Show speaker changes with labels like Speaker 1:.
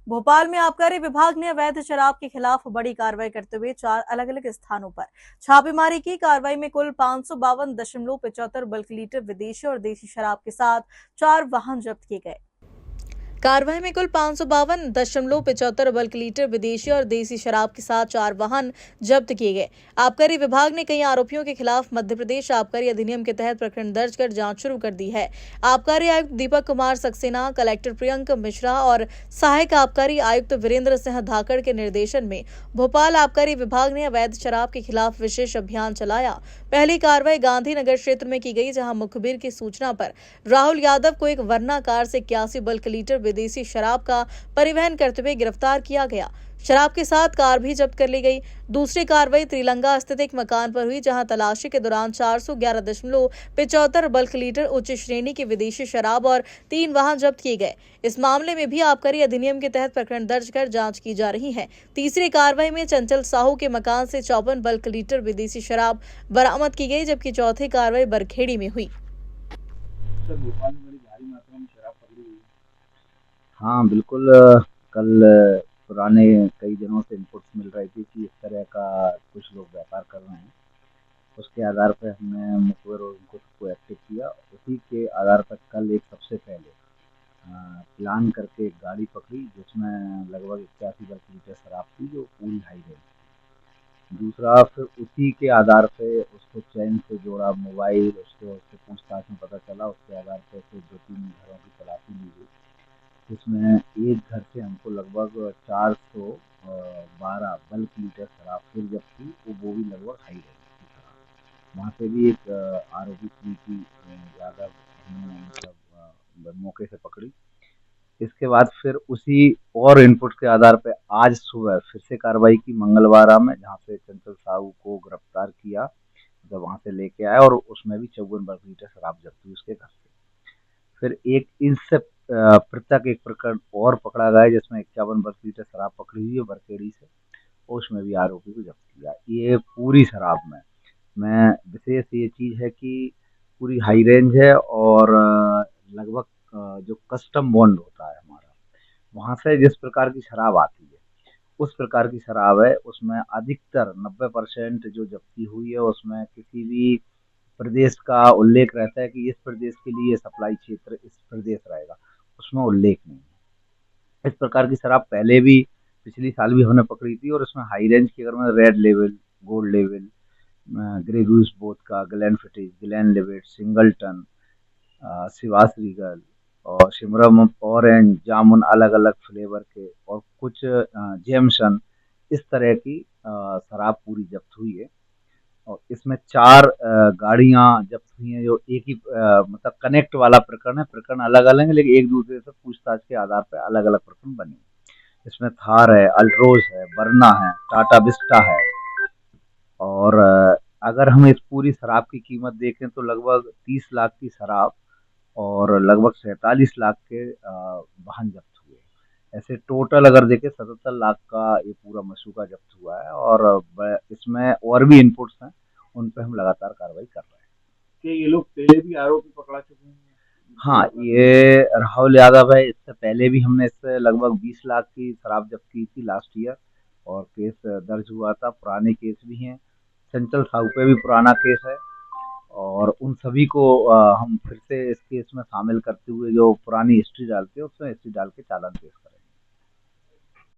Speaker 1: भोपाल में आबकारी विभाग ने अवैध शराब के खिलाफ बड़ी कार्रवाई करते हुए 4 अलग-अलग स्थानों पर छापेमारी की। कार्रवाई में कुल 552.75 बल्क लीटर विदेशी और देसी शराब के साथ 4 वाहन जब्त किए गए। कार्रवाई में कुल 552.75 बल्क लीटर विदेशी और देसी शराब के साथ 4 वाहन जब्त किए गए। आबकारी विभाग ने कई आरोपियों के खिलाफ मध्य प्रदेश आबकारी अधिनियम के तहत प्रकरण दर्ज कर जांच शुरू कर दी है। आबकारी आयुक्त दीपक कुमार सक्सेना, कलेक्टर प्रियंक मिश्रा और सहायक आबकारी आयुक्त वीरेंद्र सिंह धाकड़ के निर्देशन में भोपाल आबकारी विभाग ने अवैध शराब के खिलाफ विशेष अभियान चलाया। पहली कार्रवाई गांधीनगर क्षेत्र में की गई, जहां मुखबिर की सूचना पर राहुल यादव को एक वर्ना कार से 81 बल्क लीटर विदेशी शराब का परिवहन करते हुए गिरफ्तार किया गया। शराब के साथ कार भी जब्त कर ली गई। दूसरी कार्रवाई त्रिलंगा स्थित एक मकान पर हुई, जहां तलाशी के दौरान 411.75 बल्क लीटर उच्च श्रेणी की विदेशी शराब और 3 वाहन जब्त किए गए। इस मामले में भी आबकारी अधिनियम के तहत प्रकरण दर्ज कर जांच की जा रही है। तीसरी कार्रवाई में चंचल साहू के मकान से 54 बल्क लीटर विदेशी शराब बरामद की गई, जबकि चौथी कार्रवाई बरखेड़ी में हुई।
Speaker 2: सर, भोपाल में बड़ी भारी मात्रा में शराब पकड़ी हुई है। हाँ, बिल्कुल। कल पुराने कई दिनों से इनपुट्स मिल रही थी कि इस तरह का कुछ लोग व्यापार कर रहे हैं। उसके आधार पर हमने मुखबिर और उनको सबको एक्टिव किया। उसी के आधार पर कल एक सबसे पहले प्लान करके एक गाड़ी पकड़ी, जिसमें लगभग 81 बल्क लीटर शराब थी, जो पूरी हाई रेंज थी। दूसरा, फिर उसी के आधार पे उसको चैन से जोड़ा, मोबाइल उसके उससे पूछताछ में पता चला। उसके आधार पे फिर 2-3 घरों की तलाशी ली गई, जिसमें एक घर से हमको लगभग 412 बल्क लीटर शराब फिर जब्त की, वो भी लगभग हाई रेंज की शराब। वहाँ से भी एक आरोपी की ज़्यादा हमने मतलब मौके से पकड़ी। इसके बाद फिर उसी और इनपुट के आधार पे आज सुबह फिर से कार्रवाई की मंगलवारा में, जहाँ पे चंचल साहू को गिरफ्तार किया, जब वहाँ से लेके आए, और उसमें भी 54 बल्क लीटर शराब जब्त हुई उसके घर से। फिर एक इससे पृथक एक प्रकरण और पकड़ा गया, जिसमें 51 बल्क लीटर शराब पकड़ी हुई है बरखेड़ी से, और उसमें भी आरोपी को जब्त किया। ये पूरी शराब में विशेष ये चीज़ है कि पूरी हाई रेंज है, और लगभग जो कस्टम बॉन्ड होता है हमारा, वहाँ से जिस प्रकार की शराब आती है, उस प्रकार की शराब है। उसमें अधिकतर 90% जो जब्ती हुई है, उसमें किसी भी प्रदेश का उल्लेख रहता है कि इस प्रदेश के लिए सप्लाई क्षेत्र इस प्रदेश रहेगा, उसमें उल्लेख नहीं है। इस प्रकार की शराब पहले भी पिछली साल भी हमने पकड़ी थी, और इसमें हाई रेंज की अगर मैं red level, gold level, grey goose vodka, ग्लेनफिटिज, Glenlivet, singleton, Shivas Regal और शिमरम ऑरेंज, जामुन, अलग अलग फ्लेवर के, और कुछ जेमसन, इस तरह की शराब पूरी जब्त हुई है। और इसमें 4 गाड़ियाँ जब्त हुई हैं, जो एक ही मतलब कनेक्ट वाला प्रकरण है। प्रकरण अलग-अलग है, लेकिन एक-दूसरे से पूछताछ के आधार पे अलग-अलग प्रकरण बने हैं। इसमें थार है, अल्ट्रोज है, वरना है, टाटा विस्टा है, और अगर हम इस पूरी शराब की कीमत देखें तो लगभग 30 लाख की शराब और लगभग 47 लाख के वाहन जब्त हुए। ऐसे टोटल अगर देखें 77 लाख का ये पूरा मशरूका जब्त हुआ है, और इसमें और भी इनपुट्स हैं, उन पे हम लगातार कार्रवाई कर रहे हैं।
Speaker 3: कि ये लोग पहले भी आरोपी पकड़ा चुके हैं?
Speaker 2: हाँ, ये राहुल यादव है। इससे पहले भी हमने इससे लगभग 20 लाख की शराब जब्त की थी लास्ट ईयर, और केस दर्ज हुआ था। पुराने केस भी हैं, चंचल साहू पे भी पुराना केस है, और उन सभी को हम फिर से इस केस में शामिल करते हुए जो पुरानी हिस्ट्री डालते हैं, उसमें हिस्ट्री डाल के चालान पेश करें।